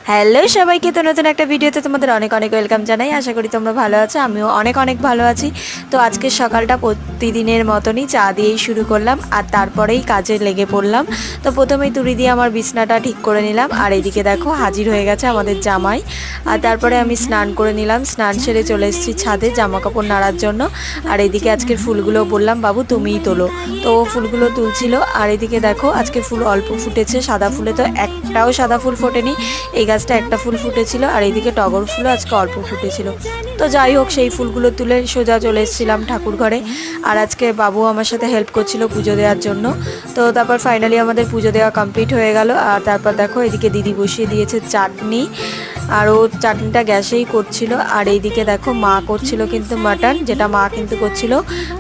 Hello সবাইকে, তো নতুন একটা ভিডিওতে তোমাদের অনেক অনেক ওয়েলকাম জানাই। আশা করি তোমরা ভালো আছো, আমিও অনেক অনেক ভালো আছি। তো আজকের সকালটা প্রতিদিনের মতনই চা দিয়েই শুরু করলাম, আর তারপরেই কাজে লেগে পড়লাম। তো প্রথমেই তুড়ি দিয়ে আমার বিছনাটা ঠিক করে নিলাম, আর এইদিকে দেখো হাজির হয়ে গেছে আমাদের জামাই। আর তারপরে আমি স্নান করে নিলাম, স্নান সেরে চলে এসেছি ছাদে জামা কাপড় নাড়ার জন্য। আর এইদিকে আজকের ফুলগুলো বললাম বাবু তুমিই তোলো, তো ও ফুলগুলো তুলছিল। আর এদিকে দেখো আজকে ফুল অল্প ফুটেছে, সাদা ফুলে তো একটাও সাদা ফুল ফোটেনি। এই গাছটা একটা ফুল ফুটেছিল, আর এইদিকে টগর ফুলও আজকে অল্প ফুটেছিল। তো যাই হোক, সেই ফুলগুলো তুলে সোজা চলে এসেছিলাম ঠাকুর ঘরে। আর আজকে বাবু আমার সাথে হেল্প করছিল পুজো দেওয়ার জন্য। তো তারপর ফাইনালি আমাদের পুজো দেওয়া কমপ্লিট হয়ে গেল। আর তারপর দেখো এদিকে দিদি বসিয়ে দিয়েছে চাটনি, আর ও চাটনিটা গ্যাসেই করছিল। আর এইদিকে দেখো মা করছিল কিন্তু মাটন, যেটা মা কিন্তু করছিল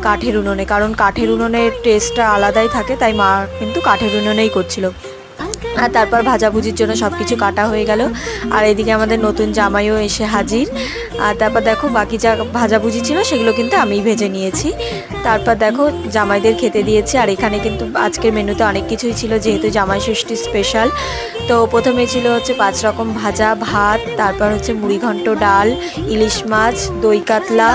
কাঠের উনুনে, কারণ কাঠের উনুনের টেস্টটা আলাদাই থাকে, তাই মা কিন্তু কাঠের উনুনেই করছিল। আর তারপর ভাজাভুজির জন্য সব কিছু কাটা হয়ে গেল। আর এদিকে আমাদের নতুন জামাইও এসে হাজির। আর তারপর দেখো বাকি যা ভাজাভুজি ছিল সেগুলো কিন্তু আমিই ভেজে নিয়েছি। তারপর দেখো জামাইদের খেতে দিয়েছি। আর এখানে কিন্তু আজকের মেনুতে অনেক কিছুই ছিল, যেহেতু জামাই ষষ্ঠী স্পেশাল। তো প্রথমে ছিল হচ্ছে 5 রকম ভাজা, ভাত, তারপর হচ্ছে মুড়িঘণ্ট, ডাল, ইলিশ মাছ, দই কাতলা,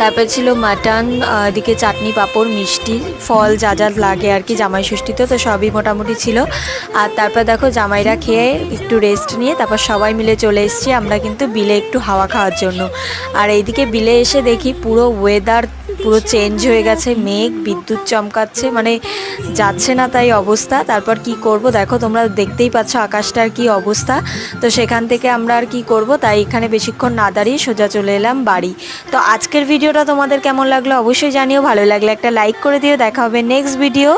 তারপর ছিল মাটন, এদিকে চাটনি, পাঁপড়, মিষ্টি, ফল, যা যা লাগে আর কি জামাই ষষ্ঠীতে, তো সবই মোটামুটি ছিল। আর তারপর দেখো জামাইরা খেয়ে একটু রেস্ট নিয়ে তারপর সবাই মিলে চলে এসেছি আমরা কিন্তু বিলে একটু হাওয়া খাওয়ার জন্য। আর এইদিকে বিলে এসে দেখি পুরো ওয়েদার পুরো চেঞ্জ হয়ে গেছে, মেঘ, বিদ্যুৎ চমকাচ্ছে, মানে যাচ্ছে না তাই অবস্থা। তারপর কি করব, দেখো তোমরা দেখতেই পাচ্ছ আকাশটার কি অবস্থা। তো সেখান থেকে আমরা আর কি করব, তাই এখানে বেশিক্ষণ না দাঁড়িয়ে সোজা চলে এলাম বাড়ি। তো আজকের ভিডিওটা তোমাদের কেমন লাগলো অবশ্যই জানিও, ভালো লাগলে একটা লাইক করে দিও। দেখা হবে নেক্সট ভিডিও,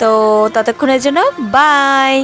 তো ততক্ষণের জন্য বাই।